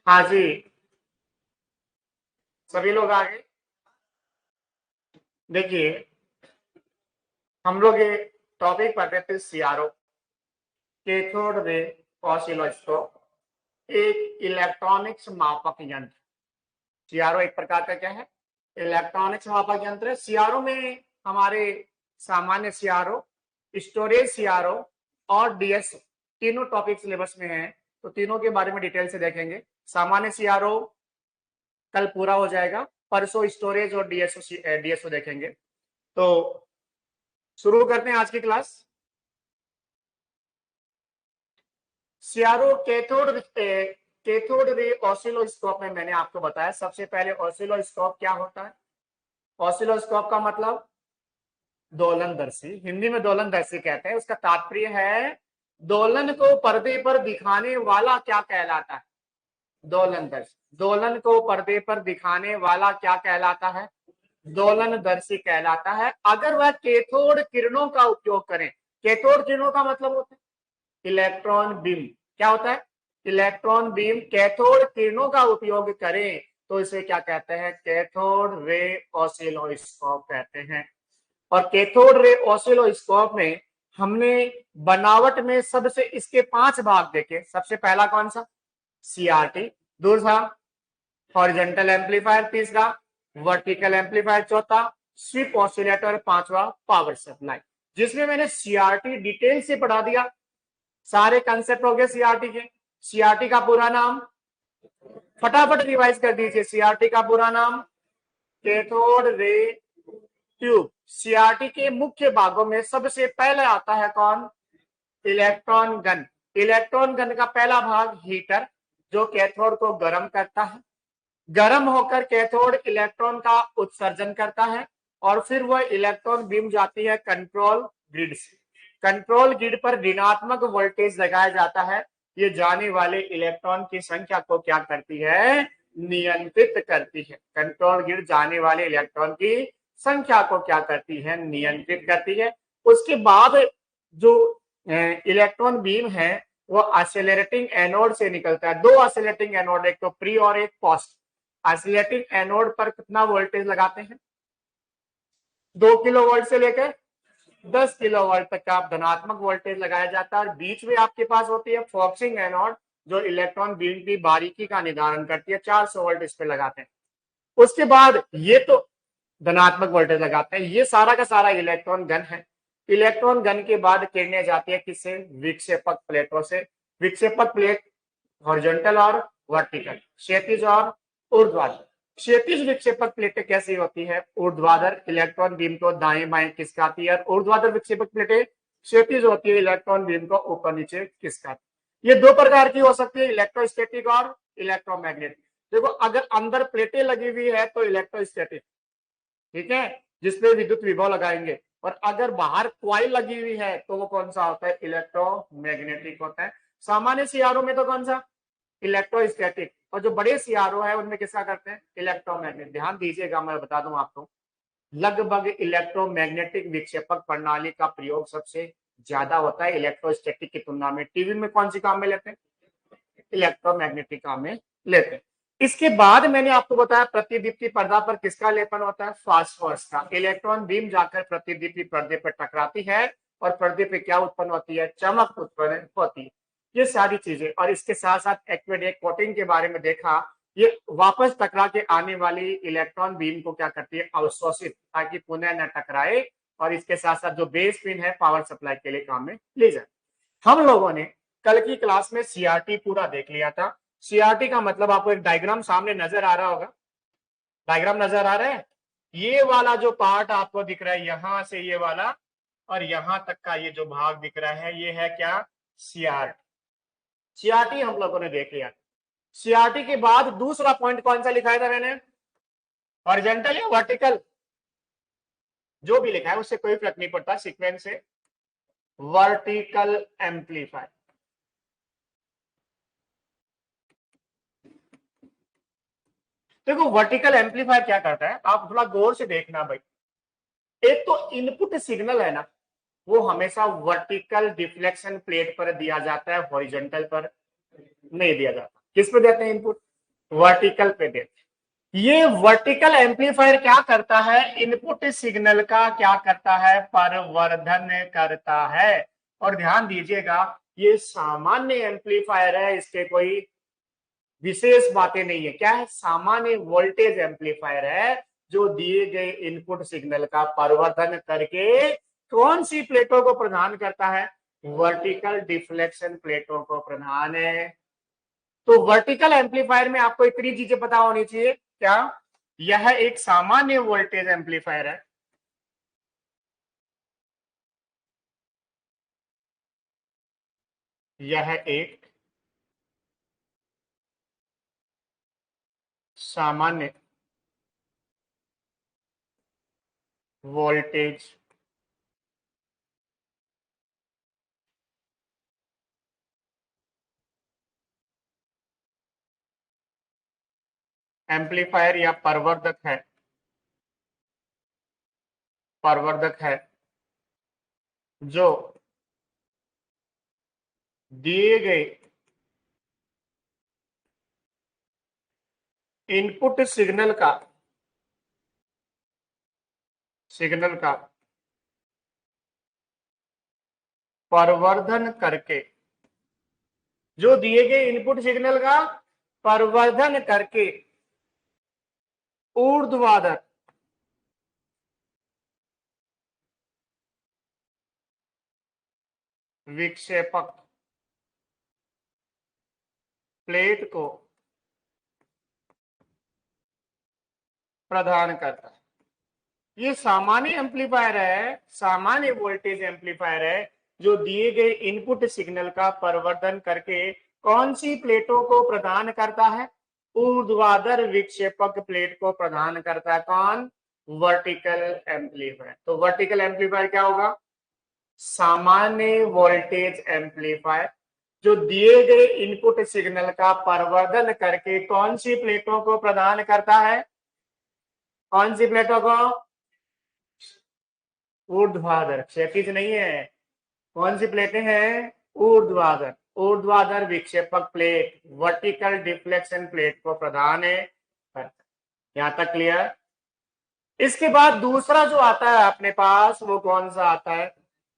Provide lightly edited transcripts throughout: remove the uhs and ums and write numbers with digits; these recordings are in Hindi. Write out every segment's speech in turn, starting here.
हाँ जी, सभी लोग आगे देखिए। हम लोग ये टॉपिक पढ़ रहे थे सीआरओ, कैथोड रे ऑसिलोस्कोप, एक इलेक्ट्रॉनिक्स मापक यंत्र। सीआरओ एक प्रकार का क्या है? इलेक्ट्रॉनिक्स मापक यंत्र है। सीआरओ में हमारे सामान्य सीआरओ, स्टोरेज सीआरओ और डीएसओ तीनों टॉपिक सिलेबस में हैं, तो तीनों के बारे में डिटेल से देखेंगे। सामान्य सीआरओ कल पूरा हो जाएगा, परसों स्टोरेज और डीएसओ देखेंगे। तो शुरू करते हैं आज की class. CRO cathode ray oscilloscope में मैंने आपको बताया। सबसे पहले ऑसिलोस्कोप क्या होता है? ऑसिलोस्कोप का मतलब दोलनदर्शी, हिंदी में दोलनदर्शी कहते हैं। उसका तात्पर्य है दोलन को पर्दे पर दिखाने वाला क्या कहलाता है? दोलनदर्शी। दोलन को पर्दे पर दिखाने वाला क्या कहलाता है? दोलनदर्शी कहलाता है। अगर वह कैथोड किरणों का उपयोग करें, कैथोड किरणों का मतलब होता है इलेक्ट्रॉन बीम। क्या होता है? Electron beam. कैथोड किरणों का उपयोग करें तो इसे क्या कहते हैं? कैथोड रे ऑसिलोस्कोप कहते हैं। और कैथोड रे ऑसिलोस्कोप में हमने बनावट में सबसे इसके 5 भाग देखे। सबसे पहला कौन सा? सीआरटी। दूसरा हॉरिजॉन्टल एम्पलीफायर। तीसरा वर्टिकल एम्पलीफायर। चौथा स्वीप ऑसिलेटर। पांचवा पावर सप्लाई। जिसमें मैंने सीआरटी डिटेल से पढ़ा दिया। सारे कंसेप्ट हो गए सीआरटी के। सीआरटी का पूरा नाम फटाफट रिवाइज कर दीजिए। सीआरटी का पूरा नाम कैथोड रे ट्यूब। सीआरटी के मुख्य भागों में सबसे पहले आता है कौन? Electron gun. इलेक्ट्रॉन गन का पहला भाग हीटर, जो कैथोड को गर्म करता है। गर्म होकर कैथोड इलेक्ट्रॉन का उत्सर्जन करता है और फिर वह इलेक्ट्रॉन बीम जाती है कंट्रोल ग्रिड से। कंट्रोल ग्रिड पर ऋणात्मक वोल्टेज लगाया जाता है। ये जाने वाले इलेक्ट्रॉन की संख्या को क्या करती है? नियंत्रित करती है। कंट्रोल ग्रिड जाने वाले इलेक्ट्रॉन की संख्या को क्या करती है? नियंत्रित करती है। उसके बाद जो इलेक्ट्रॉन बीम है वो एक्सेलरेटिंग एनोड से निकलता है। दो एक्सेलरेटिंग एनोड, एक तो प्री और एक पोस्ट। एक्सेलरेटिंग एनोड पर कितना वोल्टेज लगाते हैं? 2 किलो वोल्ट से लेकर 10 किलो वोल्ट तक का धनात्मक वोल्टेज लगाया जाता है। और बीच में आपके पास होती है फॉक्सिंग एनोड, जो इलेक्ट्रॉन बीम की बारीकी का निर्धारण करती है। 400 वोल्ट इस पे लगाते हैं। उसके बाद ये तो धनात्मक वोल्टेज लगाते हैं। ये सारा का सारा इलेक्ट्रॉन गन है। इलेक्ट्रॉन गन के बाद किरणें जाती है किससे? विक्षेपक प्लेटों से। विक्षेपक प्लेट हॉरिजॉन्टल और वर्टिकल, क्षैतिज और ऊर्ध्वाधर। क्षैतिज विक्षेपक प्लेटें कैसी होती है? ऊर्ध्वाधर। इलेक्ट्रॉन बीम को दाएं बाएं खिसकाती है। ऊर्ध्वाधर विक्षेपक प्लेटें क्षैतिज होती है, इलेक्ट्रॉन बीम को ऊपर नीचे खिसकाती। ये दो प्रकार की हो सकती है, इलेक्ट्रोस्टैटिक और इलेक्ट्रोमैग्नेटिक। देखो, अगर अंदर प्लेटें लगी हुई है तो इलेक्ट्रोस्टैटिक, ठीक है, जिसमें विद्युत विभव लगाएंगे। और अगर बाहर क्वाइल लगी हुई है तो वो कौन सा होता है? इलेक्ट्रोमैग्नेटिक होता है। सामान्य सीआरओ में तो कौन सा? इलेक्ट्रोस्टैटिक। और जो बड़े सीआरओ है उनमें किसका करते हैं? इलेक्ट्रोमैग्नेटिक। ध्यान दीजिएगा, मैं बता दूं आपको, लगभग इलेक्ट्रोमैग्नेटिक विक्षेपक प्रणाली का प्रयोग सबसे ज्यादा होता है इलेक्ट्रोस्टैटिक की तुलना में। टीवी में कौन सी काम में लेते हैं? इलेक्ट्रोमैग्नेटिक काम में लेते हैं। इसके बाद मैंने आपको बताया प्रतिदीप्ति पर्दा पर किसका लेपन होता है? फास्फोरस का। इलेक्ट्रॉन बीम जाकर प्रतिदीप्ति पर्दे पर टकराती है और पर्दे पे क्या उत्पन्न होती है? चमक उत्पन्न होती है। ये सारी चीजें, और इसके साथ साथ एक्वेडेक कोटिंग के बारे में देखा। ये वापस टकरा के आने वाली इलेक्ट्रॉन बीम को क्या करती है? अवशोषित, ताकि पुनः न टकराए। और इसके साथ साथ जो बेस पिन है पावर सप्लाई के लिए काम में ले जाए। हम लोगों ने कल की क्लास में सीआरटी पूरा देख लिया था। सीआरटी का मतलब आपको एक डायग्राम सामने नजर आ रहा होगा। डायग्राम नजर आ रहा है? ये वाला जो पार्ट आपको दिख रहा है, यहां से ये वाला और यहां तक का ये जो भाग दिख रहा है, ये है क्या? सीआरटी। सीआरटी हम लोगों ने देख लिया। सीआरटी के बाद दूसरा पॉइंट कौन सा लिखाया था मैंने? हॉरिजॉन्टल या वर्टिकल, जो भी लिखा है उससे कोई फर्क नहीं पड़ता, सीक्वेंस से। Vertical amplifier. देखो, वर्टिकल एम्पलीफायर क्या करता है, आप थोड़ा गौर से देखना भाई। एक तो इनपुट सिग्नल है ना, वो हमेशा वर्टिकल डिफ्लेक्शन प्लेट पर दिया जाता है, हॉरिजॉन्टल पर नहीं दिया जाता। किस पे देते हैं इनपुट? वर्टिकल पे देते हैं। ये वर्टिकल एम्पलीफायर क्या करता है, इनपुट सिग्नल का क्या करता है, परिवर्धन करता है। और ध्यान दीजिएगा ये सामान्य एम्पलीफायर है, इसके कोई विशेष बातें नहीं है। क्या है, सामान्य वोल्टेज एम्पलीफायर है जो दिए गए इनपुट सिग्नल का परिवर्धन करके कौन सी प्लेटों को प्रदान करता है, वर्टिकल डिफ्लेक्शन प्लेटों को प्रदान है। तो वर्टिकल एम्पलीफायर में आपको इतनी चीजें पता होनी चाहिए। क्या, यह एक सामान्य वोल्टेज एम्पलीफायर है, यह एक सामान्य वोल्टेज एम्पलीफायर या प्रवर्धक है जो दिए गए इनपुट सिग्नल का परिवर्धन करके, जो दिए गए इनपुट सिग्नल का परिवर्धन करके ऊर्ध्वाधर विक्षेपक प्लेट को प्रदान करता है। ये सामान्य एम्पलीफायर है, सामान्य वोल्टेज एम्पलीफायर है जो दिए गए इनपुट सिग्नल का परिवर्धन करके कौन सी प्लेटों को प्रदान करता है, ऊर्ध्वाधर विक्षेपक प्लेट को प्रदान करता है। कौन, वर्टिकल एम्पलीफायर। तो वर्टिकल एम्पलीफायर क्या होगा, सामान्य वोल्टेज एम्पलीफायर जो दिए गए इनपुट सिग्नल का परिवर्धन करके कौन सी प्लेटों को प्रदान करता है, कौन सी प्लेटों को, ऊर्ध्वाधर, क्षैतिज नहीं है। कौन सी प्लेटें हैं, ऊर्ध्वाधर, ऊर्ध्वाधर विक्षेपक प्लेट, वर्टिकल डिफ्लेक्शन प्लेट को प्रदान है। यहां तक क्लियर। इसके बाद दूसरा जो आता है अपने पास वो कौन सा आता है,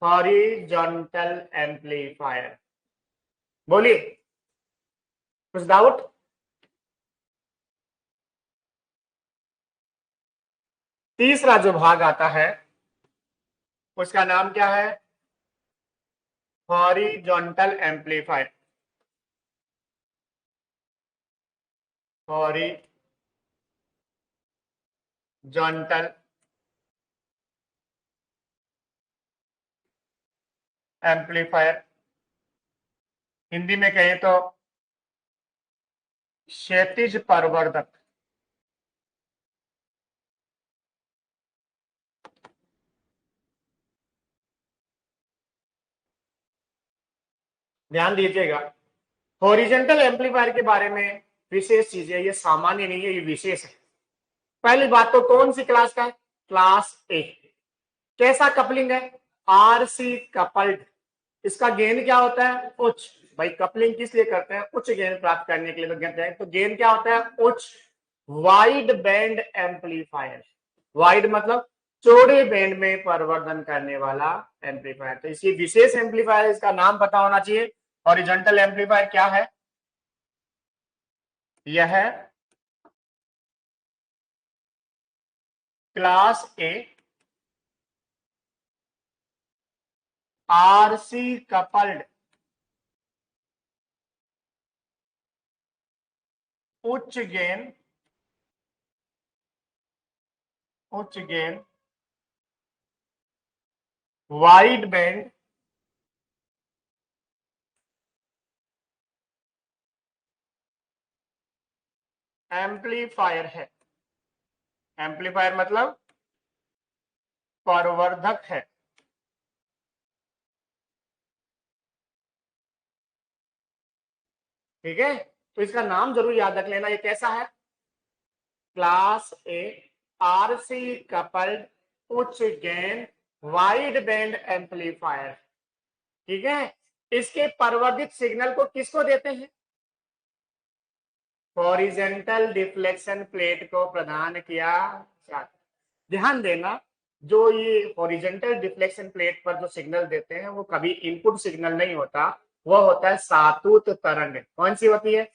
हॉरिजॉन्टल एम्पलीफायर। बोलिए, कुछ डाउट। तीसरा जो भाग आता है उसका नाम क्या है, horizontal amplifier. Horizontal amplifier, Hindi में कहें तो क्षैतिज प्रवर्धक। ध्यान दीजिएगा, हॉरिजॉन्टल एम्पलीफायर के बारे में विशेष चीज है, ये सामान्य नहीं है, ये विशेष है। पहली बात तो कौन सी क्लास का है, क्लास ए। कैसा कपलिंग है, आरसी कपल्ड। इसका गेन क्या होता है, उच्च। भाई कपलिंग किस लिए करते हैं, उच्च गेन प्राप्त करने के लिए तो कहते हैं। तो गेन क्या होता है, उच्च। वाइड बैंड एम्पलीफायर, वाइड मतलब चौड़े बैंड में परिवर्धन करने वाला एम्पलीफायर। तो इसी विशेष एम्पलीफायर, इसका नाम पता होना चाहिए। हॉरिजॉन्टल एम्पलीफायर क्या है, यह है क्लास ए आरसी कपल्ड उच्च गेन, उच्च गेन वाइड बैंड एम्पलीफायर है। एम्पलीफायर मतलब प्रवर्धक है। ठीक है, तो इसका नाम जरूर याद रख लेना, ये कैसा है, क्लास ए आरसी कपल्ड उच्च गेन वाइड बैंड एम्पलीफायर। ठीक है, इसके परिवर्धित सिग्नल को किसको देते हैं, हॉरिजेंटल डिफ्लेक्शन प्लेट को प्रदान किया जाता है। ध्यान देना, जो ये हॉरिजेंटल डिफ्लेक्शन प्लेट पर जो सिग्नल देते हैं वो कभी इनपुट सिग्नल नहीं होता, वो होता है सातूत तरंग। कौन सी होती है?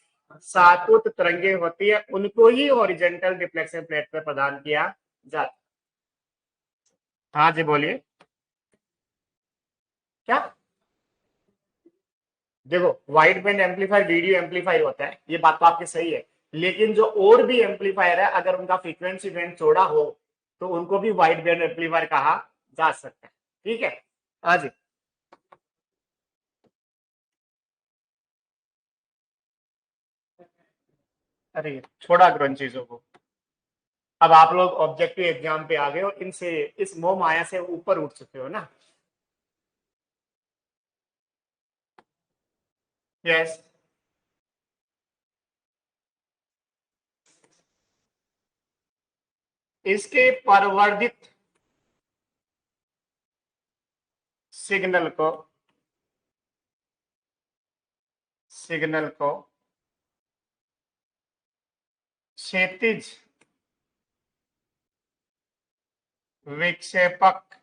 सातूत तरंगे होती है, उनको ही हॉरिजेंटल डिफ्लेक्शन प्लेट पर प्रदान किया जाता है। हाँ जी बोलिए। क्या? देखो, wide band amplifier video amplifier होता है, ये बात तो आपकी सही है, लेकिन जो और भी एम्पलीफायर है अगर उनका फ्रीक्वेंसी बैंड चौड़ा हो तो उनको भी वाइड बैंड एम्पलीफायर कहा जा सकता है। ठीक है, हाँ जी। अरे छोड़ा करो इन चीजों को, अब आप लोग ऑब्जेक्टिव एग्जाम पे आ गए हो, इनसे इस मोह माया से ऊपर उठ चुके हो ना। यस। इसके परवर्धित सिग्नल को क्षैतिज विक्षेपक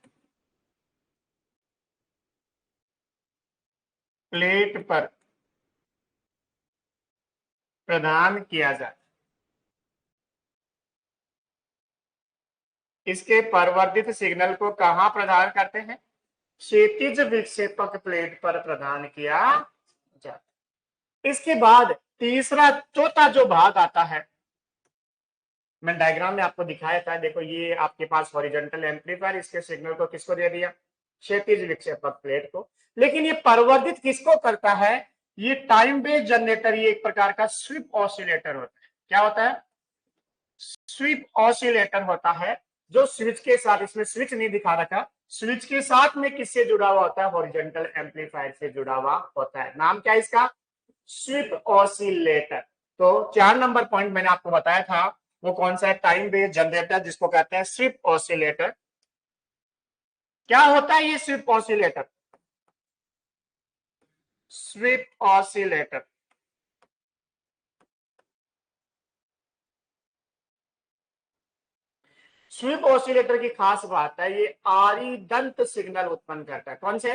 प्लेट पर प्रदान किया जाए। इसके परवर्धित सिग्नल को कहां प्रदान करते हैं? क्षैतिज विक्षेपक प्लेट पर प्रदान किया जाता। इसके बाद तीसरा चौथा जो भाग आता है, मैं डायग्राम में आपको दिखाया था, देखो ये आपके पास हॉरिजॉन्टल एम्पलीफायर, इसके सिग्नल को किसको दे दिया? क्षैतिज विक्षेपक प्लेट को। लेकिन ये परिवर्तित किसको करता है? ये टाइम बेस्ड जनरेटर, ये एक प्रकार का स्वीप ऑसिलेटर होता है। क्या होता है? स्वीप ऑसिलेटर होता है, जो स्विच के साथ, इसमें स्विच नहीं दिखा रखा, स्विच के साथ में किससे जुड़ा हुआ होता है? हॉरिजॉन्टल एम्पलीफायर से जुड़ा हुआ होता है। नाम क्या है इसका? Sweep oscillator. तो 4 नंबर पॉइंट मैंने आपको बताया था, वो कौन सा है? टाइम बेस्ड जनरेटर, जिसको कहते हैं स्वीप ऑसिलेटर। क्या होता है ये sweep oscillator? Sweep oscillator sweep oscillator की खास बात है, ये आरी दंत सिग्नल उत्पन्न करता है। कौन से?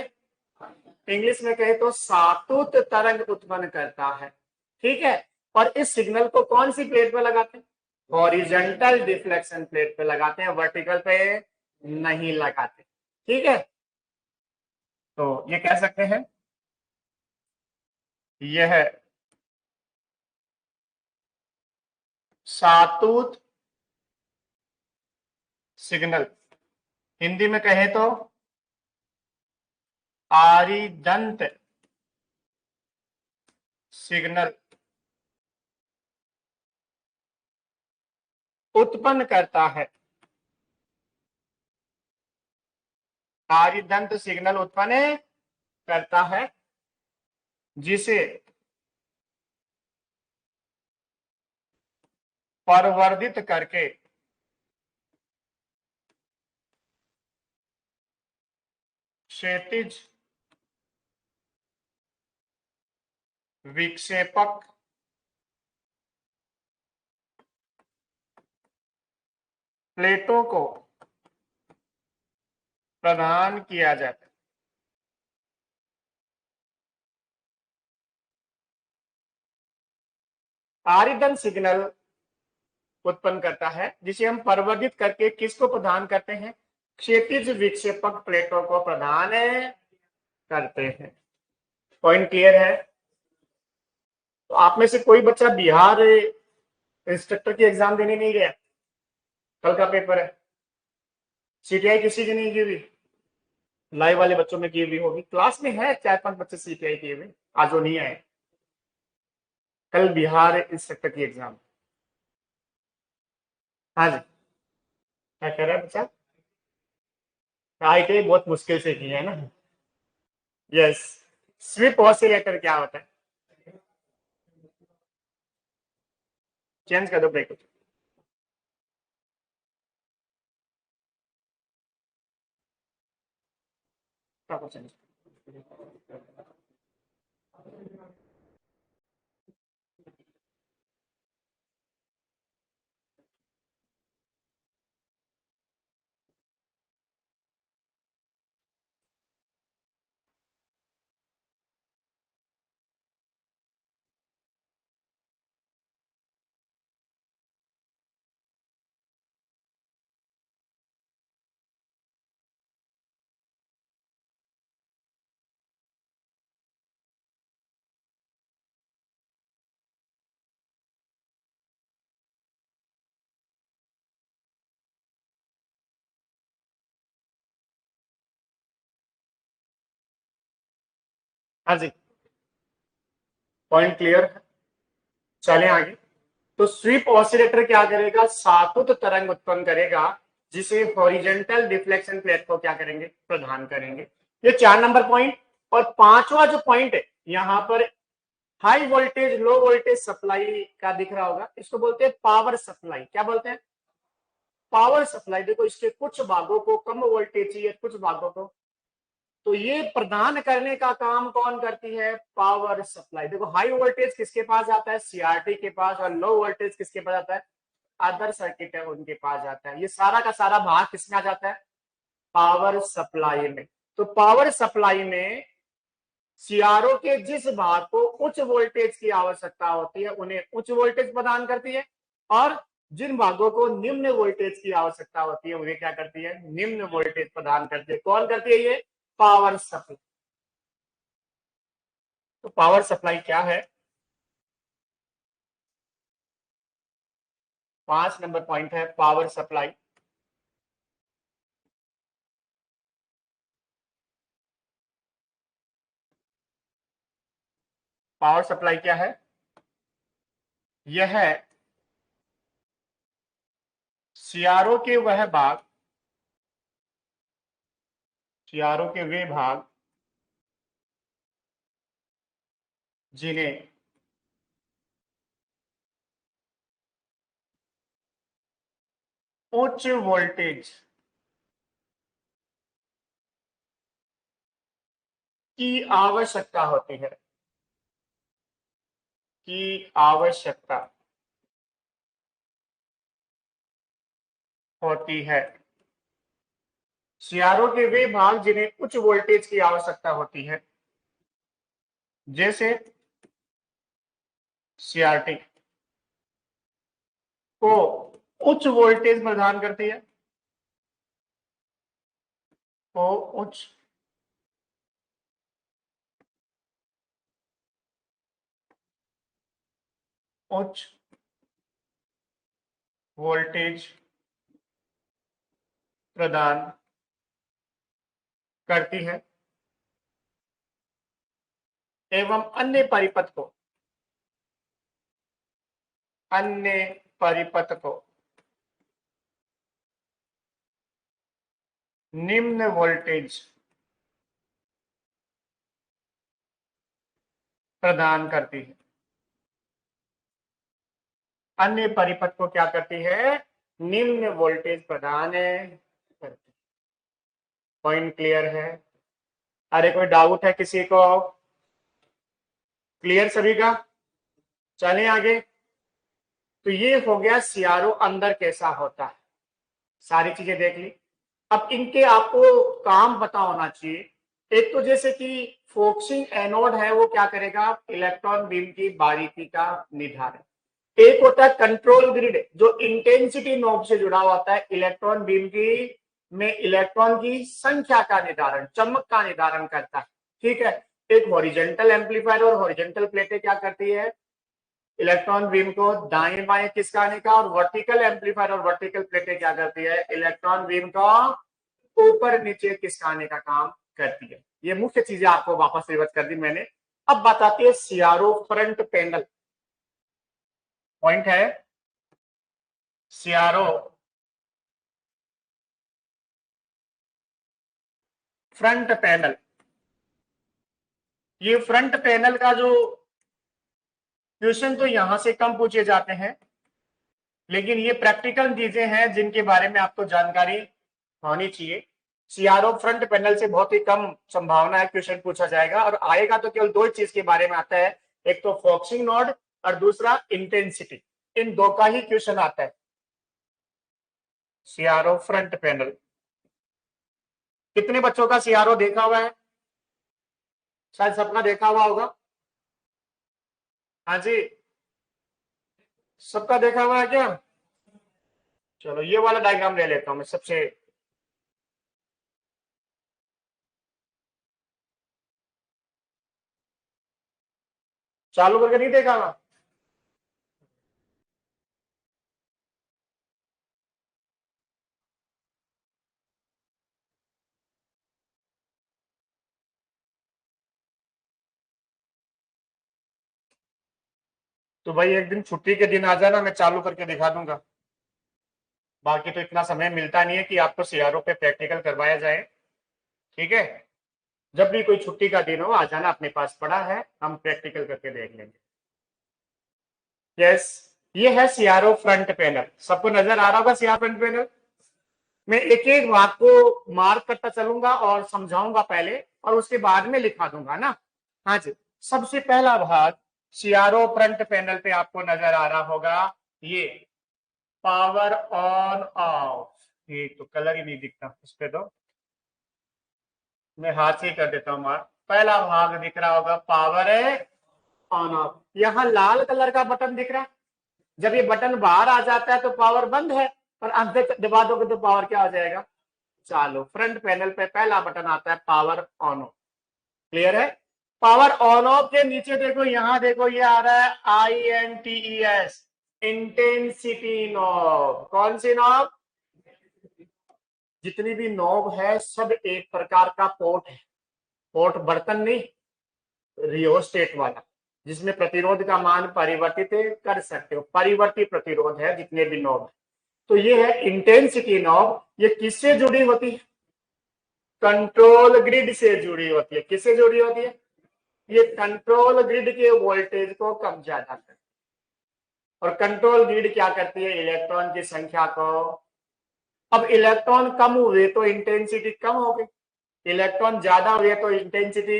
इंग्लिश में कहे तो सातूत तरंग उत्पन्न करता है। ठीक है, और इस सिग्नल को कौन सी प्लेट पे लगाते हैं? हॉरिजॉन्टल डिफ्लेक्शन प्लेट पे लगाते हैं, वर्टिकल पे नहीं लगाते। ठीक है, तो ये कह सकते हैं यह सातूत सिग्नल, हिंदी में कहे तो आरिदंत सिग्नल उत्पन्न करता है। आरिदंत सिग्नल उत्पन्न करता है, जिसे परवर्धित करके क्षैतिज विक्षेपक प्लेटों को प्रदान किया जाता है। आरिदन सिग्नल उत्पन्न करता है, जिसे हम परिवर्धित करके किसको प्रदान करते हैं? क्षैतिज विक्षेपक प्लेटों को प्रदान करते हैं। पॉइंट क्लियर है? तो आप में से कोई बच्चा बिहार इंस्ट्रक्टर की एग्जाम देने नहीं गया? कल का पेपर है। सीटीआई किसी की नहीं की हुई? लाइव वाले बच्चों में की हुई होगी, क्लास में है 4-5 बच्चे सीटीआई किए हुए, आज वो नहीं आए। कल बिहार इंस्ट्रक्टर की एग्जाम। हाँ जी, क्या कह रहा है बच्चा? आईटीआई बहुत मुश्किल से की है ना। यस। स्विप ऑसिलेटर क्या होता है? चेंज कर दो ब्रेक। चेंज। हाँ जी, पॉइंट क्लियर है। चले आगे। तो स्वीप ऑसिलेटर क्या करेगा, सातुत तरंग उत्पन्न करेगा, जिसे हॉरिजेंटल डिफ्लेक्शन प्लेट को क्या करेंगे, प्रदान करेंगे। ये 4 नंबर पॉइंट। और पांचवा जो पॉइंट है यहां पर, high voltage low voltage supply का दिख रहा होगा, इसको बोलते हैं पावर सप्लाई। क्या बोलते हैं, पावर सप्लाई। देखो इसके कुछ भागों को कम वोल्टेज चाहिए, कुछ भागों को, तो ये प्रदान करने का काम कौन करती है, पावर सप्लाई। देखो हाई वोल्टेज किसके पास जाता है, सीआरटी के पास, और लो वोल्टेज किसके पास जाता है, अदर सर्किट है उनके पास जाता है। ये सारा का सारा भाग किसमें आ जाता है, पावर सप्लाई में। तो पावर सप्लाई में सीआरओ के जिस भाग को उच्च वोल्टेज की आवश्यकता होती है उन्हें उच्च वोल्टेज प्रदान करती है, और जिन भागों को निम्न वोल्टेज की आवश्यकता होती है उन्हें क्या करती है, निम्न वोल्टेज प्रदान करती है। कौन करती है, ये पावर सप्लाई। तो पावर सप्लाई क्या है, 5 नंबर पॉइंट है पावर सप्लाई। पावर सप्लाई क्या है, यह सीआरओ के वह भाग, सीआरओ के वे भाग जिन्हें उच्च वोल्टेज की आवश्यकता होती है, की आवश्यकता होती है। सीआरओ के वे भाग जिन्हें उच्च वोल्टेज की आवश्यकता होती है, जैसे सीआरटी को उच्च वोल्टेज प्रदान करती है, को उच्च उच्च वोल्टेज प्रदान करती है, एवं अन्य परिपथ को निम्न वोल्टेज प्रदान करती है। अन्य परिपथ को क्या करती है, निम्न वोल्टेज प्रदान करती। पॉइंट क्लियर है। अरे कोई डाउट है किसी को, क्लियर सभी का। चलें आगे। तो ये हो गया सीआरओ अंदर कैसा होता है, सारी चीजें देख ली। अब इनके आपको काम पता होना चाहिए। एक तो जैसे कि फोक्सिंग एनोड है, वो क्या करेगा, इलेक्ट्रॉन बीम की बारीकी का निर्धारण। एक होता है कंट्रोल ग्रिड, जो इंटेंसिटी नोब से जुड़ा होता है, इलेक्ट्रॉन बीम की में इलेक्ट्रॉन की संख्या का निर्धारण, चमक का निर्धारण करता है। ठीक है। एक हॉरिजेंटल एम्पलीफायर और हॉरिजेंटल प्लेटें क्या करती है, इलेक्ट्रॉन बीम को दाएं बाएं खिसकाने का, और वर्टिकल एम्पलीफायर और वर्टिकल प्लेटें क्या करती है, इलेक्ट्रॉन बीम को ऊपर नीचे खिसकाने का काम करती है। ये मुख्य चीजें आपको वापस रिवर्स कर दी मैंने। अब बताते हैं सीआरओ फ्रंट पैनल। पॉइंट है सीआरओ फ्रंट पैनल। ये फ्रंट पैनल का जो क्वेश्चन तो यहां से कम पूछे जाते हैं, लेकिन ये प्रैक्टिकल चीजें हैं जिनके बारे में आपको जानकारी होनी चाहिए। सीआरओ फ्रंट पैनल से बहुत ही कम संभावना है क्वेश्चन पूछा जाएगा, और आएगा तो केवल दो चीज के बारे में आता है, एक तो फॉक्सिंग नोड और दूसरा इंटेंसिटी। इन दो का ही क्वेश्चन आता है। सीआरओ फ्रंट पैनल, कितने बच्चों का सीआरओ देखा हुआ है, शायद सबका देखा हुआ होगा। हाँ जी, सबका देखा हुआ है क्या। चलो ये वाला डायग्राम ले लेता हूं मैं सबसे। चालू करके नहीं देखा हुआ। तो भाई एक दिन छुट्टी के दिन आ जाना, मैं चालू करके दिखा दूंगा। बाकी तो इतना समय मिलता नहीं है कि आपको सीआरओ पे प्रैक्टिकल करवाया जाए। ठीक है, जब भी कोई छुट्टी का दिन हो आ जाना, अपने पास पड़ा है, हम प्रैक्टिकल करके देख लेंगे। यस, ये है सीआरओ फ्रंट पैनल। सबको नजर आ रहा होगा सीआरओ फ्रंट पैनल। मैं एक एक भाग को मार्क करता चलूंगा और समझाऊंगा पहले, और उसके बाद में लिखा दूंगा ना। हाँ जी, सबसे पहला भाग सीआरओ फ्रंट पैनल पे आपको नजर आ रहा होगा, ये पावर ऑन ऑफ। ये तो कलर ही नहीं दिखता इस पे, तो मैं हाथ से ही कर देता हूँ मार्क। पहला भाग दिख रहा होगा पावर ऑन ऑफ। यहाँ लाल कलर का बटन दिख रहा है। जब ये बटन बाहर आ जाता है तो पावर बंद है, और अंदर दबा दोगे तो पावर क्या हो जाएगा, चालू। फ्रंट पैनल पे पहला बटन आता है पावर ऑन ऑफ। क्लियर है। पावर ऑन ऑफ के नीचे देखो, यहां देखो, ये आ रहा है INTES, इंटेंसिटी नॉब। कौन सी नॉब? जितनी भी नॉब है सब एक प्रकार का पोर्ट है। पोर्ट बर्तन नहीं, रियोस्टेट वाला, जिसमें प्रतिरोध का मान परिवर्तित कर सकते हो। परिवर्ती प्रतिरोध है जितने भी नॉब है। तो ये है इंटेंसिटी नॉब। ये किससे जुड़ी होती है? कंट्रोल ग्रिड से जुड़ी होती है। किससे जुड़ी होती है? ये कंट्रोल ग्रिड के वोल्टेज को कम ज्यादा करती है। और कंट्रोल ग्रिड क्या करती है? इलेक्ट्रॉन की संख्या को, अब इलेक्ट्रॉन कम हुए तो इंटेंसिटी कम हो गई, इलेक्ट्रॉन ज्यादा हुए तो इंटेंसिटी,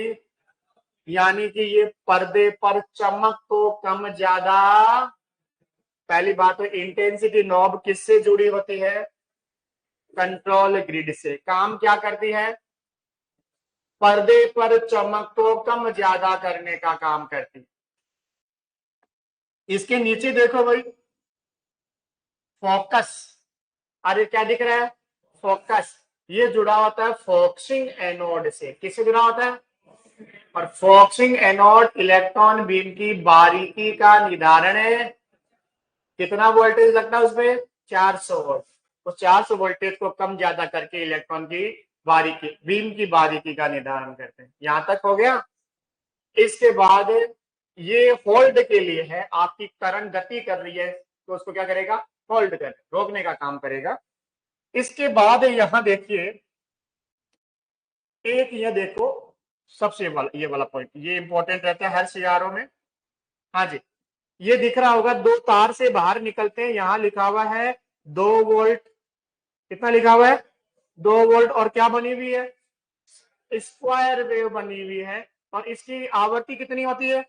यानी कि ये पर्दे पर चमक को कम ज्यादा। पहली बात तो इंटेंसिटी नॉब किससे जुड़ी होती है? कंट्रोल ग्रिड से। काम क्या करती है? पर्दे पर चमक को कम ज्यादा करने का काम करती है। इसके नीचे देखो भाई, फोकस। अरे क्या दिख रहा है? फोकस। ये जुड़ा होता है फोकसिंग एनोड से। किससे जुड़ा होता है? और फोकसिंग एनोड इलेक्ट्रॉन बीम की बारीकी का निर्धारण है। कितना वोल्टेज लगता है उसमें? 400 वोल्ट। उस 400 वोल्टेज को कम ज्यादा करके इलेक्ट्रॉन की बारीकी, बीम की बारीकी का निर्धारण करते हैं। यहां तक हो गया। इसके बाद ये होल्ड के लिए है, आपकी तरंग गति कर रही है तो उसको क्या करेगा? होल्ड कर, रोकने का काम करेगा। इसके बाद यहां देखिए, एक ये देखो, सबसे वाला ये वाला पॉइंट, ये इंपॉर्टेंट रहता है हर सीआरओ में। हाँ जी, ये दिख रहा होगा, दो तार से बाहर निकलते हैं। यहां लिखा हुआ है 2 वोल्ट। कितना लिखा हुआ है? 2 वोल्ट। और क्या बनी हुई है? स्क्वायर वेव बनी हुई है। और इसकी आवृत्ति कितनी होती है?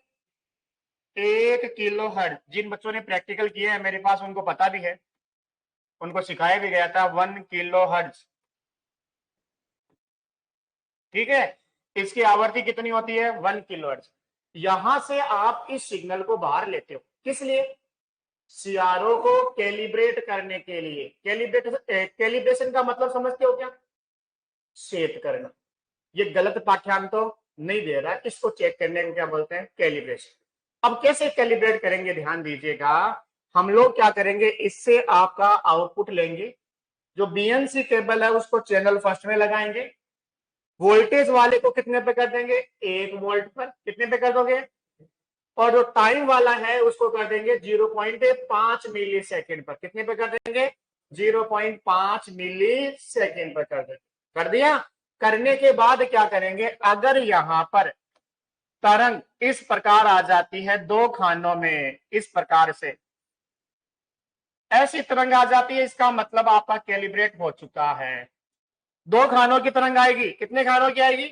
1 किलो हर्ट्ज। जिन बच्चों ने प्रैक्टिकल किए हैं मेरे पास, उनको पता भी है, उनको सिखाया भी गया था। 1 किलो हर्ट्ज। ठीक है, इसकी आवृत्ति कितनी होती है? 1 किलो हर्ट्ज। यहां से आप इस सिग्नल को बाहर लेते हो, किस लिए? सीआरओ को कैलिब्रेट करने के लिए। कैलिब्रेशन का मतलब समझते हो क्या? सेट करना। ये गलत पाठ्यांक तो नहीं दे रहा है, इसको चेक करने को क्या बोलते हैं? कैलिब्रेशन। अब कैसे कैलिब्रेट करेंगे, ध्यान दीजिएगा। हम लोग क्या करेंगे, इससे आपका आउटपुट लेंगे, जो बीएनसी केबल है उसको चैनल फर्स्ट में लगाएंगे। वोल्टेज वाले को कितने पे कर देंगे? 1 वोल्ट पर। कितने पे कर दोगे? और जो टाइम वाला है उसको कर देंगे 0.5 मिली सेकेंड पर। कितने पे कर देंगे? 0.5 मिली सेकेंड पर कर देंगे। कर दिया। करने के बाद क्या करेंगे, अगर यहां पर तरंग इस प्रकार आ जाती है, 2 खानों में इस प्रकार से ऐसी तरंग आ जाती है, इसका मतलब आपका कैलिब्रेट हो चुका है। 2 खानों की तरंग आएगी। कितने खानों की आएगी?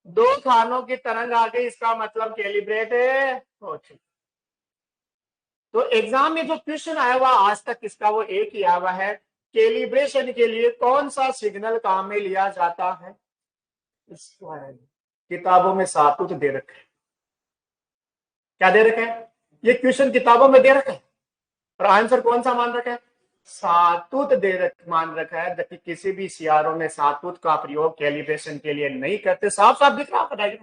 2 खानों की तरंग आ गई, इसका मतलब कैलिब्रेट हो चुका। तो एग्जाम में जो क्वेश्चन आया हुआ आज तक इसका वो एक ही आया हुआ है, कैलिब्रेशन के लिए कौन सा सिग्नल काम में लिया जाता है? किताबों में सातुत दे रखा है। क्या दे रखा है? ये क्वेश्चन किताबों में दे रखा है, और आंसर कौन सा मान रखा है? सातुत मान रखा है। जबकि किसी भी सीआरओ में सातुत का प्रयोग कैलिब्रेशन के लिए नहीं करते। साफ साफ दिख रहा है, बताइए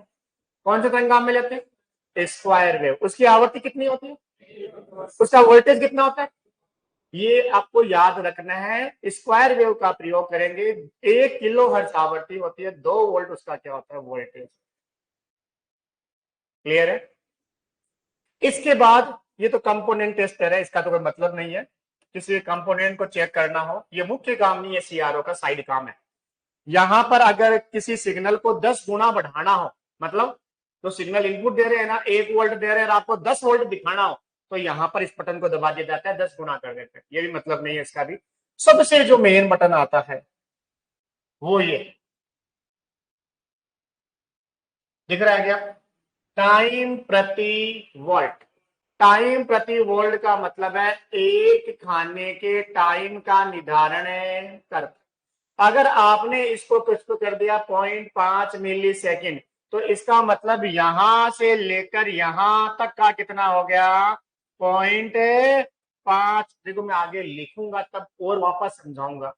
कौन से तरंग काम में लेते हैं? Square wave. उसकी आवृत्ति कितनी होती है? उसका वोल्टेज कितना होता है? ये आपको याद रखना है। स्क्वायर वेव का प्रयोग करेंगे। 1 किलो हर्ट्ज आवृत्ति होती है, 2 वोल्ट उसका क्या होता है? वोल्टेज। क्लियर है। इसके बाद ये तो कंपोनेंट टेस्टर है, इसका तो कोई मतलब नहीं है। किसी कंपोनेंट को चेक करना हो, ये मुख्य काम नहीं है सीआरओ का, साइड काम है। यहां पर अगर किसी सिग्नल को 10 गुना बढ़ाना हो, मतलब तो सिग्नल इनपुट दे रहे हैं ना, 1 वोल्ट दे रहे हैं और आपको 10 वोल्ट दिखाना हो, तो यहां पर इस बटन को दबा दिया जाता है, 10 गुना कर देते हैं। ये भी मतलब नहीं है इसका भी। सबसे जो मेन बटन आता है वो ये दिख रहा है क्या, टाइम प्रति वोल्ट। टाइम प्रति वोल्ट का मतलब है एक खाने के टाइम का निर्धारण करता। अगर आपने इसको कुछ तो कर दिया 0.5 मिली सेकेंड, तो इसका मतलब यहां से लेकर यहां तक का कितना हो गया, 0.5। देखो मैं आगे लिखूंगा तब और वापस समझाऊंगा,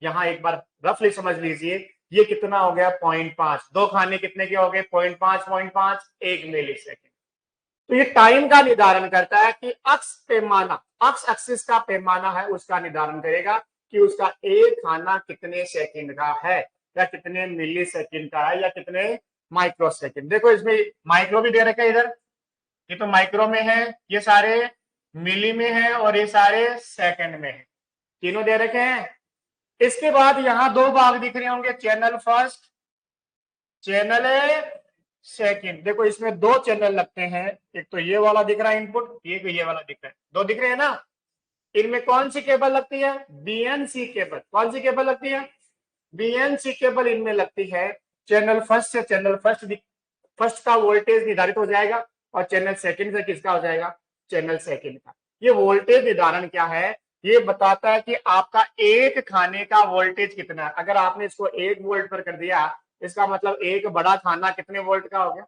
यहां एक बार रफली समझ लीजिए। ये कितना हो गया, 0.5। दो खाने कितने के हो गए, 0.5, 1 मिली सेकेंड। तो ये टाइम का निर्धारण करता है कि अक्स पैमाना, अक्स एक्सिस का पैमाना है, उसका निर्धारण करेगा कि उसका एक खाना कितने सेकंड का है, या कितने मिली सेकंड का है, या कितने माइक्रो सेकंड। देखो इसमें माइक्रो भी दे रखा है इधर, ये तो माइक्रो में है, ये सारे मिली में है, और ये सारे सेकंड में है, तीनों दे रखे हैं। इसके बाद यहां दो भाग दिख रहे होंगे, चैनल फर्स्ट, चैनल सेकंड। देखो इसमें दो चैनल लगते हैं, एक तो ये वाला दिख रहा है इनपुट, एक ये वाला दिख रहा है, दो दिख रहे हैं ना। इनमें कौन सी केबल लगती है, बीएनसी केबल। कौन सी केबल लगती है, बीएनसी केबल इनमें लगती है। चैनल फर्स्ट से चैनल फर्स्ट का वोल्टेज निर्धारित हो जाएगा, और चैनल सेकंड से किसका हो जाएगा, चैनल सेकंड का। ये वोल्टेज निर्धारण क्या है, ये बताता है कि आपका एक खाने का वोल्टेज कितना है। अगर आपने इसको 1 वोल्ट पर कर दिया, इसका मतलब एक बड़ा खाना कितने वोल्ट का हो गया,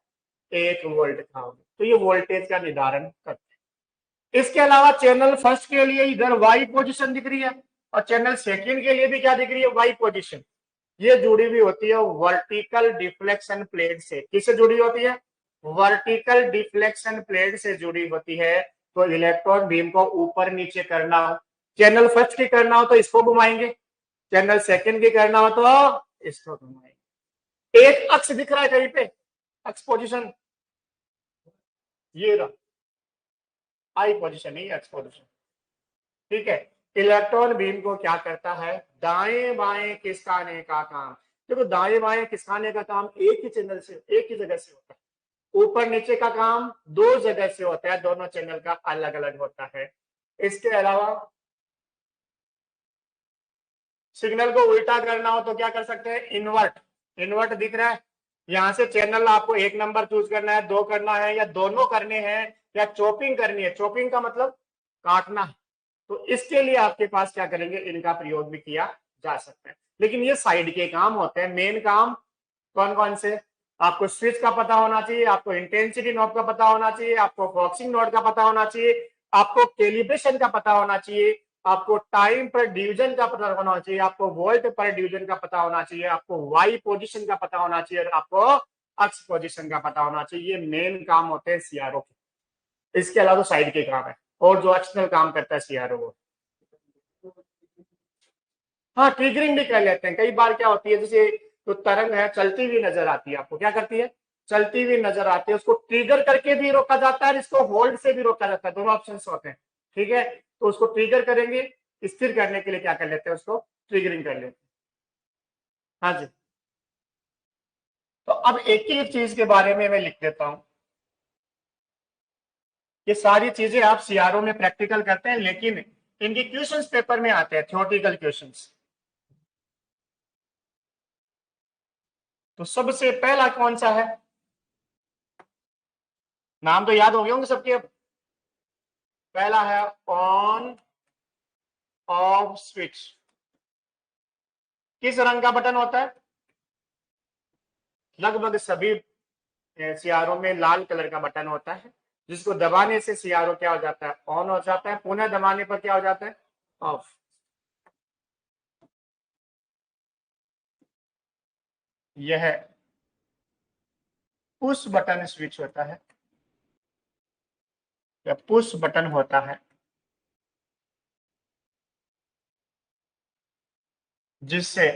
1 वोल्ट का हो गया। तो ये वोल्टेज का निर्धारण करता है। इसके अलावा चैनल फर्स्ट के लिए इधर वाई पोजीशन दिख रही है, और चैनल सेकंड के लिए भी क्या दिख रही है, वाई पोजीशन। ये जुड़ी हुई होती है वर्टिकल डिफ्लेक्शन प्लेट से। किससे जुड़ी होती है, वर्टिकल डिफ्लेक्शन प्लेट से जुड़ी होती है। तो इलेक्ट्रॉन बीम को ऊपर नीचे करना हो, चैनल फर्स्ट की करना हो तो इसको घुमाएंगे, चैनल सेकंड की करना हो तो इसको घुमाएंगे। एक अक्ष दिख रहा है कहीं पे, अक्ष पोजीशन, ये रहा आई पोजीशन, ही एक्स पोजीशन, ठीक है। इलेक्ट्रॉन बीम को क्या करता है, दाएं बाएं खिसकाने का काम। देखो दाएं बाएं खिसकाने का काम एक ही चैनल से, एक ही जगह से होता है। ऊपर नीचे का काम दो जगह से होता है, दोनों चैनल का अलग अलग होता है। इसके अलावा सिग्नल को उल्टा करना हो तो क्या कर सकते हैं, इन्वर्ट। इन्वर्ट दिख रहा है, यहां से चैनल आपको एक नंबर चूज करना है, दो करना है, या दोनों करने हैं, या चॉपिंग करनी है। चॉपिंग का मतलब काटना है। तो इसके लिए आपके पास क्या करेंगे, इनका प्रयोग भी किया जा सकता है। लेकिन ये साइड के काम होते हैं, मेन काम कौन कौन से, आपको स्विच का पता होना चाहिए, आपको इंटेंसिटी नॉब का पता होना चाहिए, आपको फॉक्सिंग नॉड का पता होना चाहिए, आपको कैलिब्रेशन का पता होना चाहिए, आपको टाइम पर डिवीजन का पता होना चाहिए, आपको वोल्ट पर डिवीजन का पता होना चाहिए, आपको वाई पोजीशन का पता होना चाहिए, और आपको अक्स पोजीशन का पता होना चाहिए। ये मेन काम होते हैं सीआरओ के। इसके अलावा साइड के काम है, और जो एक्सटर्नल काम करता है सीआरओ वो, हाँ ट्रिगरिंग भी कर लेते हैं। कई बार क्या होती है, जैसे तो तरंग है चलती हुई नजर आती है आपको, क्या करती है, चलती हुई नजर आती है, उसको ट्रिगर करके भी रोका जाता है, इसको होल्ड से भी रोका जाता है, दोनों ऑप्शन होते हैं, ठीक है। तो उसको ट्रिगर करेंगे, स्थिर करने के लिए क्या कर लेते हैं, उसको ट्रिगरिंग कर लेते हैं। हाँ जी। तो अब एक ही चीज के बारे में मैं लिख देता हूं। ये सारी चीजें आप सीआरओ में प्रैक्टिकल करते हैं, लेकिन इनके क्वेश्चंस पेपर में आते हैं, थ्योरेटिकल क्वेश्चंस। तो सबसे पहला कौन सा है, नाम तो याद हो गए होंगे सबके अब। पहला है ऑन ऑफ स्विच। किस रंग का बटन होता है, लगभग सभी सीआरओ में लाल कलर का बटन होता है, जिसको दबाने से सीआरओ क्या हो जाता है, ऑन हो जाता है, पुनः दबाने पर क्या हो जाता है, ऑफ। यह पुश बटन स्विच होता है, या पुश बटन होता है, जिससे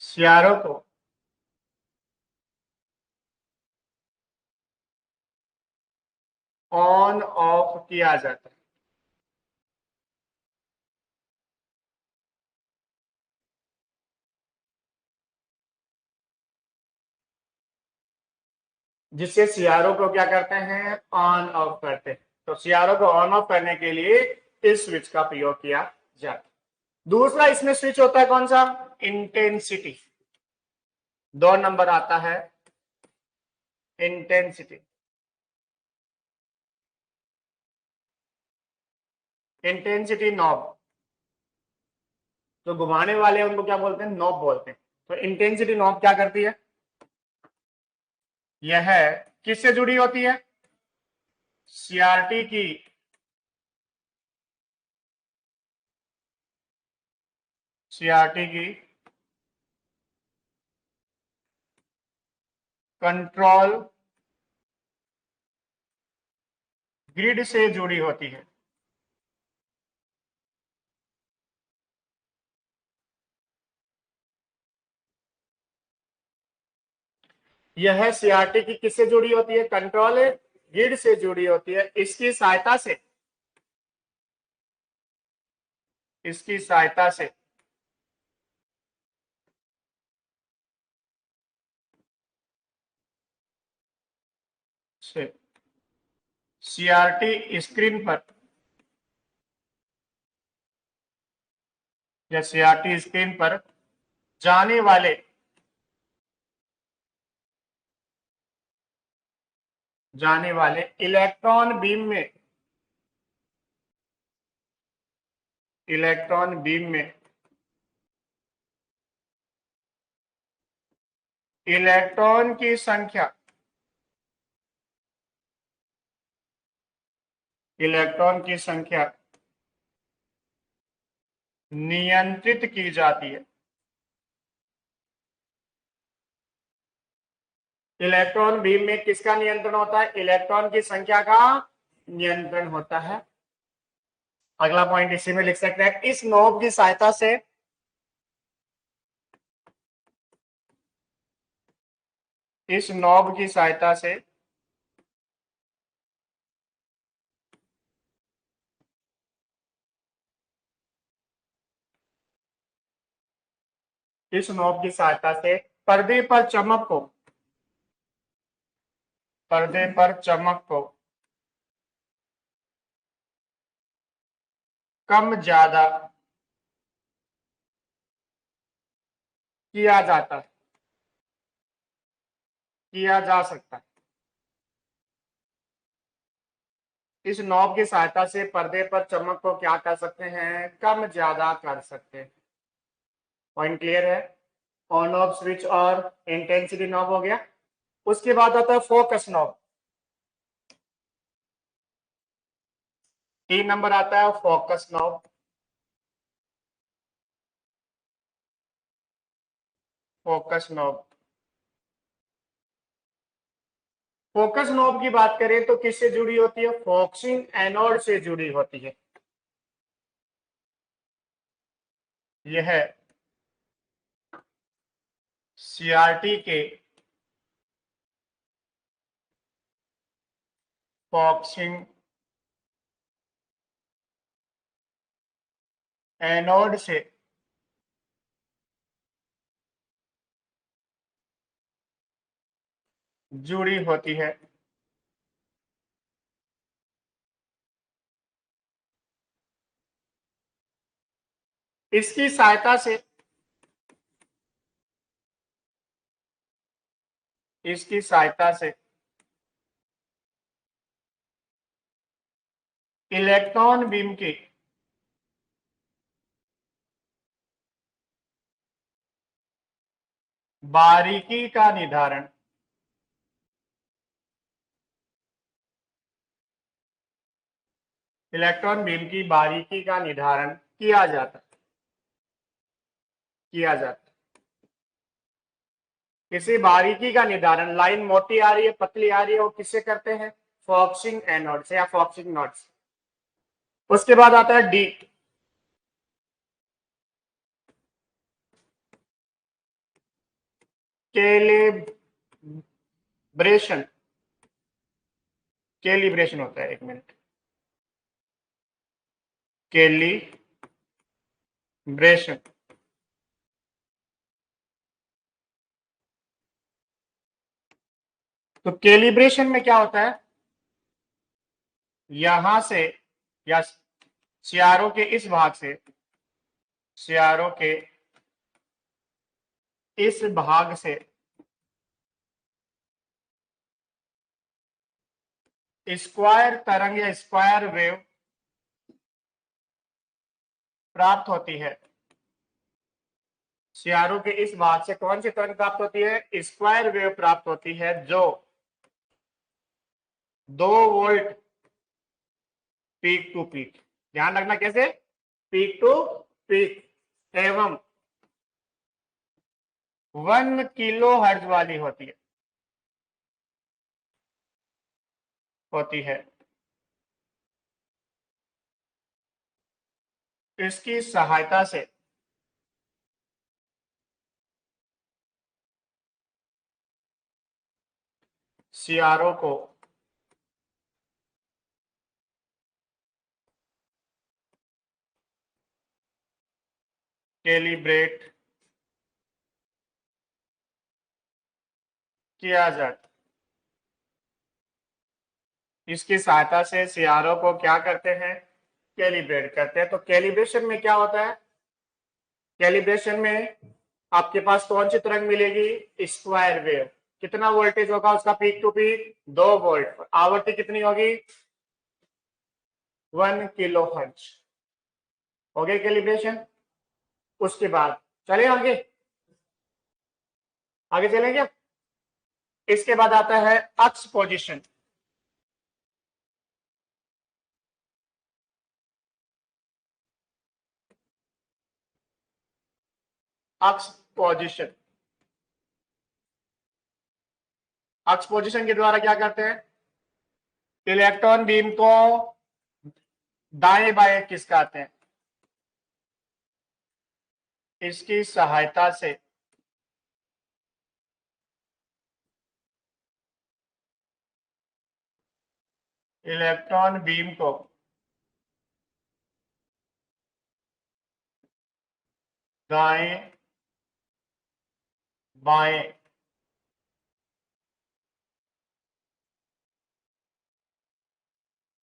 सीआरओ को ऑन ऑफ किया जाता है। जिससे सीआरओ को क्या करते हैं, ऑन ऑफ करते हैं। तो सीआरओ को ऑन ऑफ करने के लिए इस स्विच का प्रयोग किया जाता है। दूसरा इसमें स्विच होता है कौन सा, इंटेंसिटी। 2 नंबर आता है इंटेंसिटी। इंटेंसिटी नॉब, जो घुमाने वाले हैं उनको क्या बोलते हैं, नॉब बोलते हैं। तो इंटेंसिटी नॉब क्या करती है, यह किससे जुड़ी होती है, सीआरटी की सीआरटी की कंट्रोल ग्रिड से जुड़ी होती है। यह सीआरटी की किससे जुड़ी होती है, कंट्रोल ग्रिड से जुड़ी होती है। इसकी सहायता से सीआरटी स्क्रीन पर या सीआरटी स्क्रीन पर जाने वाले इलेक्ट्रॉन बीम में इलेक्ट्रॉन की संख्या नियंत्रित की जाती है। इलेक्ट्रॉन बीम में किसका नियंत्रण होता है, इलेक्ट्रॉन की संख्या का नियंत्रण होता है। अगला पॉइंट इसी में लिख सकते हैं, इस नॉब की सहायता से इस नॉब की सहायता से इस नॉब की सहायता से पर्दे पर चमक को कम ज्यादा किया जाता है किया जा सकता है। इस नॉब की सहायता से पर्दे पर चमक को क्या कर सकते हैं, कम ज्यादा कर सकते हैं। पॉइंट क्लियर है। ऑन ऑफ स्विच और इंटेंसिटी नॉब हो गया। उसके बाद आता है फोकस नॉब। 3 नंबर आता है focus knob. Focus knob focus knob की बात करें तो किससे जुड़ी होती है, फोकसिंग एनोड से जुड़ी होती है। यह सीआरटी के फोकसिंग एनोड से जुड़ी होती है। इसकी सहायता से इसकी सहायता से इलेक्ट्रॉन बीम की बारीकी का निर्धारण इलेक्ट्रॉन बीम की बारीकी का निर्धारण किया जाता है। किसी बारीकी का निर्धारण, लाइन मोटी आ रही है पतली आ रही है, वो किससे करते हैं, फॉक्सिंग एनोड से या फॉक्सिंग नॉट से। उसके बाद आता है डी, कैलिब्रेशन। कैलिब्रेशन होता है, 1 मिनट, कैलिब्रेशन। तो कैलिब्रेशन में क्या होता है, यहां से या सियारों के इस भाग से, सियारों के इस भाग से स्क्वायर तरंग या स्क्वायर वेव प्राप्त होती है। सियारों के इस भाग से कौन सी तरंग प्राप्त होती है, स्क्वायर वेव प्राप्त होती है, जो 2 वोल्ट पीक टू पीक, ध्यान रखना कैसे, पीक टू पीक, एवं 1 किलो हर्ट्ज वाली होती है। इसकी सहायता से सियारों को कैलिब्रेट किया जाता, इसकी सहायता से सियारों को क्या करते हैं, कैलिब्रेट करते हैं। तो कैलिब्रेशन में क्या होता है, कैलिब्रेशन में आपके पास कौन सी तरंग मिलेगी, स्क्वायर वेव, कितना वोल्टेज होगा उसका पीक टू पीक, 2 वोल्ट, आवृत्ति कितनी होगी, 1 किलो हर्ट्ज। हो गया कैलिब्रेशन। उसके बाद चले आगे, आगे चलेंगे। इसके बाद आता है अक्स पोजीशन। अक्स पोजीशन, अक्स पोजीशन के द्वारा क्या करते हैं, इलेक्ट्रॉन बीम को दाएं बाएं खिसकाते हैं। इसकी सहायता से इलेक्ट्रॉन बीम को दाएं बाएं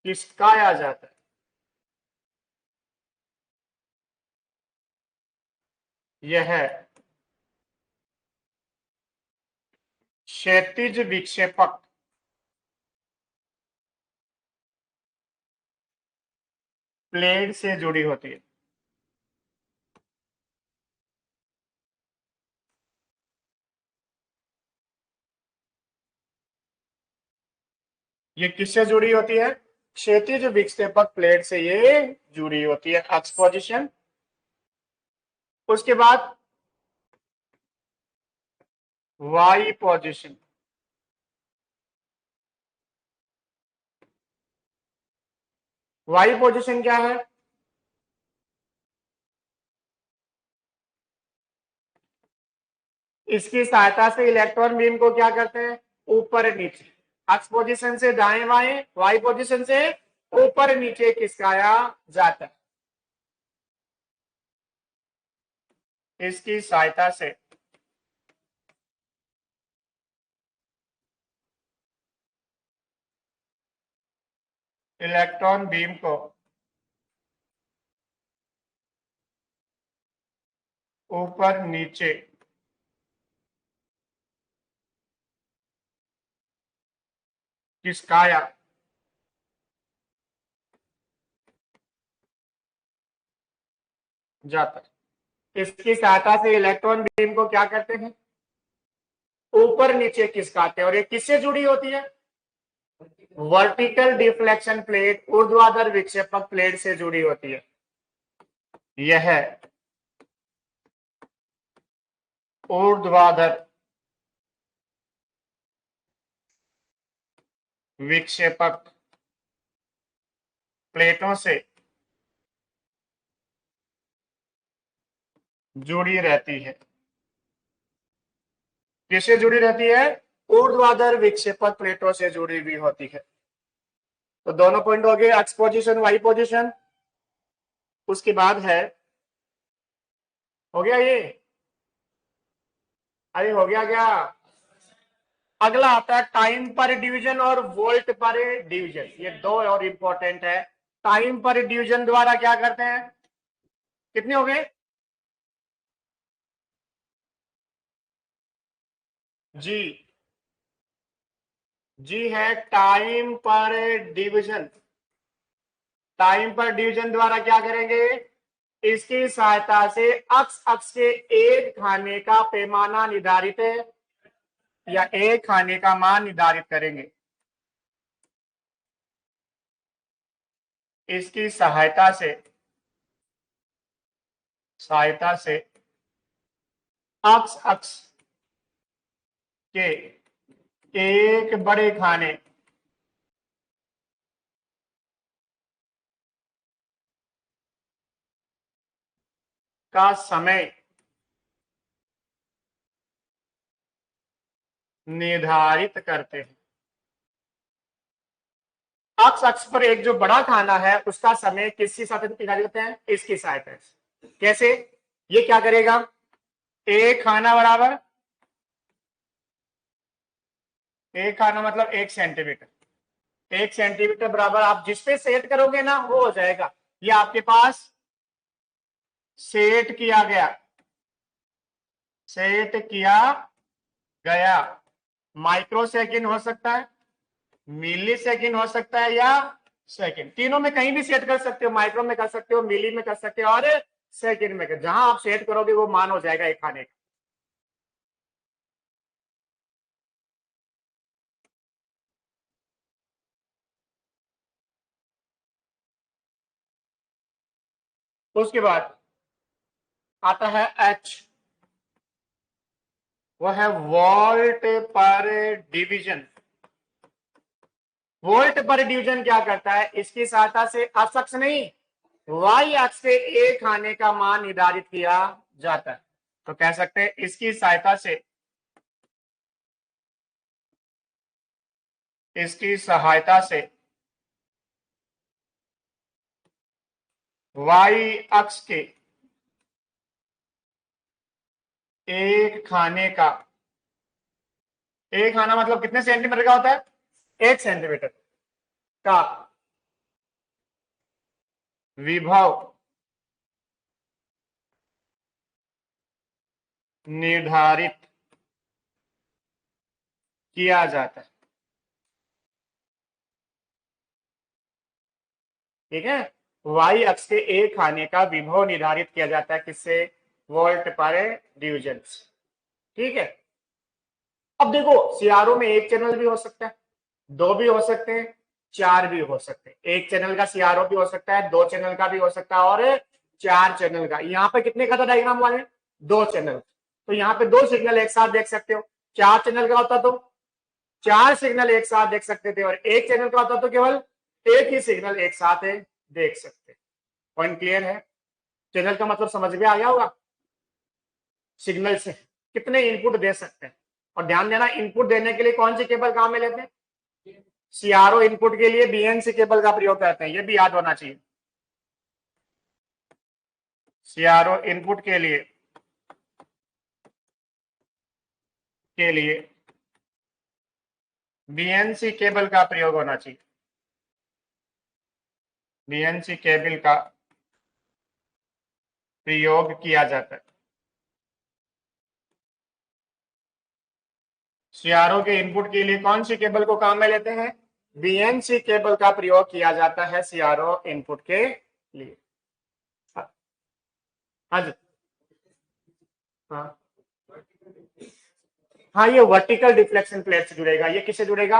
खिसकाया जाता है। यह क्षैतिज विक्षेपक प्लेट से जुड़ी होती है। ये किससे जुड़ी होती है, क्षैतिज विक्षेपक प्लेट से ये जुड़ी होती है, अक्स पोजीशन। उसके बाद वाई पोजीशन, वाई पोजीशन क्या है, इसकी सहायता से इलेक्ट्रॉन बीम को क्या करते हैं, ऊपर नीचे, अक्स पोजीशन से दाएं बाएं, वाई पोजीशन से ऊपर नीचे खिसकाया जाता है। इसकी सहायता से इलेक्ट्रॉन बीम को ऊपर नीचे खिसकाया जाता है। इसकी सहायता से इलेक्ट्रॉन बीम को क्या करते हैं, ऊपर नीचे खिसकाते हैं। और ये किससे जुड़ी होती है, वर्टिकल डिफ्लेक्शन प्लेट, ऊर्ध्वाधर विक्षेपक प्लेट से जुड़ी होती है। यह ऊर्ध्वाधर विक्षेपक प्लेटों से जुड़ी रहती है। किससे जुड़ी रहती है, ऊर्ध्वाधर विक्षेपक प्लेटों से जुड़ी हुई होती है। तो दोनों पॉइंट हो गए, एक्स पोजीशन वाई पोजीशन। उसके बाद है, हो गया ये, अरे हो गया क्या? अगला आता है टाइम पर डिवीजन और वोल्ट पर डिवीजन। ये दो और इंपॉर्टेंट है। टाइम पर डिवीजन द्वारा क्या करते हैं? कितने हो गए? जी, जी है टाइम पर डिवीजन। टाइम पर डिवीजन द्वारा क्या करेंगे? इसकी सहायता से अक्स अक्स के एक खाने का पैमाना निर्धारित है या एक खाने का मान निर्धारित करेंगे। इसकी सहायता से अक्स अक्स के एक बड़े खाने का समय निर्धारित करते हैं। अक्स अक्स पर एक जो बड़ा खाना है उसका समय किसकी सहायता से निर्धारित करते हैं? इसकी सहायता से। कैसे? ये क्या करेगा? एक खाना बराबर, एक खाना मतलब 1 सेंटीमीटर। 1 सेंटीमीटर बराबर आप जिस पे सेट करोगे ना वो हो जाएगा। ये आपके पास सेट किया गया, सेट किया गया माइक्रो सेकेंड हो सकता है, मिली सेकेंड हो सकता है, या सेकेंड। तीनों में कहीं भी सेट कर सकते हो, माइक्रो में कर सकते हो, मिली में कर सकते हो और सेकेंड में कर। जहां आप सेट करोगे वो मान हो जाएगा एक खाने का। उसके बाद आता है एच, वो है वोल्ट पर डिवीजन। वोल्ट पर डिवीजन क्या करता है? इसकी सहायता से एक्स अक्ष नहीं, वाई अक्ष से एक खाने का मान निर्धारित किया जाता है। तो कह सकते हैं इसकी सहायता से वाई अक्ष के एक खाने का, एक खाना मतलब कितने सेंटीमीटर का होता है? 1 सेंटीमीटर का विभव निर्धारित किया जाता है। ठीक है, वाई अक्ष के एक खाने का विभव निर्धारित किया जाता है किससे? वोल्ट पर डिवीजन। ठीक है, अब देखो सीआरओ में एक चैनल भी हो सकता है, दो भी हो सकते हैं, चार भी हो सकते हैं। एक चैनल का सीआरओ भी हो सकता है, दो चैनल का भी हो सकता है और चार चैनल का। यहाँ पे कितने का था डायग्राम वाले? दो चैनल। तो यहाँ पे दो सिग्नल एक साथ देख सकते हो। चार चैनल का होता तो चार सिग्नल एक साथ देख सकते थे, और एक चैनल का होता तो केवल एक ही सिग्नल एक साथ देख सकते। पॉइंट क्लियर है? चैनल का मतलब समझ में आ गया होगा। सिग्नल से कितने इनपुट दे सकते हैं। और ध्यान देना, इनपुट देने के लिए कौन सी केबल काम में लेते हैं? सीआरओ इनपुट के लिए बीएनसी केबल का प्रयोग करते हैं, ये भी याद होना चाहिए। सीआरओ इनपुट के लिए बीएनसी केबल का प्रयोग होना चाहिए। बीएनसी केबल का प्रयोग किया जाता है। सीआरओ के इनपुट के लिए कौन सी केबल को काम में लेते हैं? बीएनसी केबल का प्रयोग किया जाता है सीआरओ इनपुट के लिए। हाँ जी, हाँ हाँ, ये वर्टिकल डिफ्लेक्शन प्लेट से जुड़ेगा। ये किससे जुड़ेगा?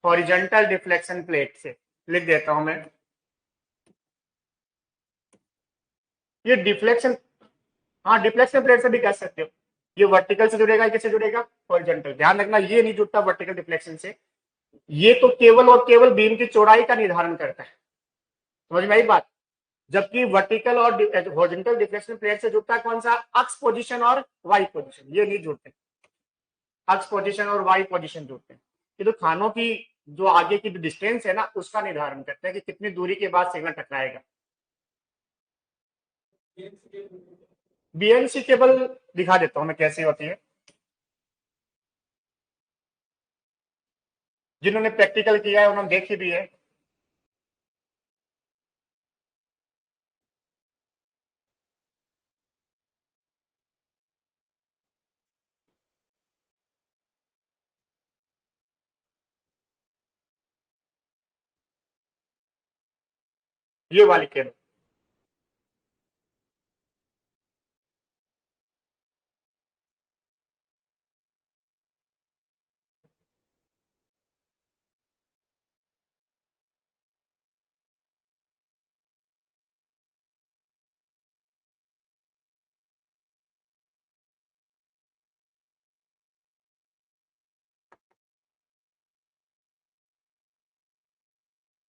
हॉरिजॉन्टल डिफ्लेक्शन प्लेट से। लिख देता हूं मैं, ये डिफ्लेक्शन, हाँ डिफ्लेक्शन प्लेट से भी कर सकते हो। ये वर्टिकल से जुड़ेगा, किससे जुड़ेगा? हॉरिजॉन्टल। ध्यान रखना ये नहीं जुड़ता वर्टिकल डिफ्लेक्शन से। ये तो केवल और केवल बीम की चौड़ाई का निर्धारण करता है। समझ में आई बात? जबकि वर्टिकल और हॉरिजॉन्टल डिफ्लेक्शन प्लेट से जुड़ता है कौन सा? अक्स पोजीशन और वाई पोजीशन। ये नहीं जुड़ते, अक्स पोजीशन और वाई पोजीशन जुड़ते हैं। ये तो खानों की जो आगे की डिस्टेंस है ना उसका निर्धारण करते हैं कि कितनी दूरी के बाद सिग्नल टकराएगा। बीएनसी केबल दिखा देता हूं मैं कैसी होती है। जिन्होंने प्रैक्टिकल किया है उन्होंने देखी भी है। ये वाली केबल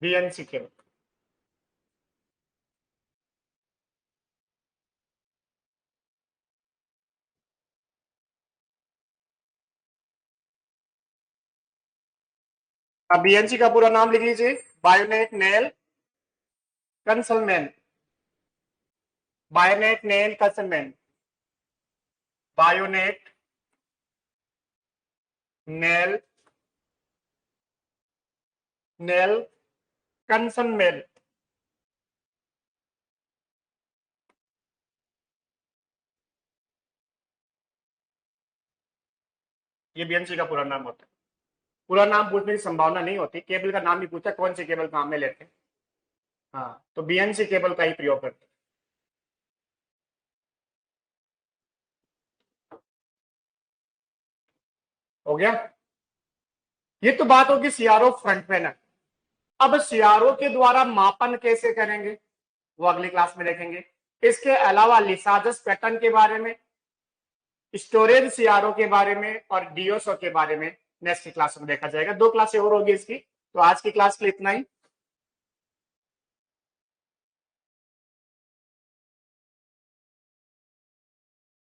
बीएनसी केबल। अब बीएनसी का पूरा नाम लिख लीजिए, bayonet Neill Concelman. Bayonet Neill Concelman. Bayonet Neill Neill Concelman. ये बीएनसी का पूरा नाम होता है। पूरा नाम पूछने की संभावना नहीं होती, केबल का नाम भी पूछा कौन सी केबल काम में लेते हैं। हाँ, तो बीएनसी केबल का ही प्रयोग करते हैं। हो गया। ये तो बात होगी सीआरओ फ्रंट पैनल। अब सीआरओ के द्वारा मापन कैसे करेंगे वो अगली क्लास में देखेंगे। इसके अलावा लिसाजस पैटर्न के बारे में, स्टोरेज सीआरओ के बारे में और डीओसओ के बारे में नेक्स्ट क्लास में देखा जाएगा। 2 क्लासें और होगी इसकी। तो आज की क्लास के लिए इतना ही।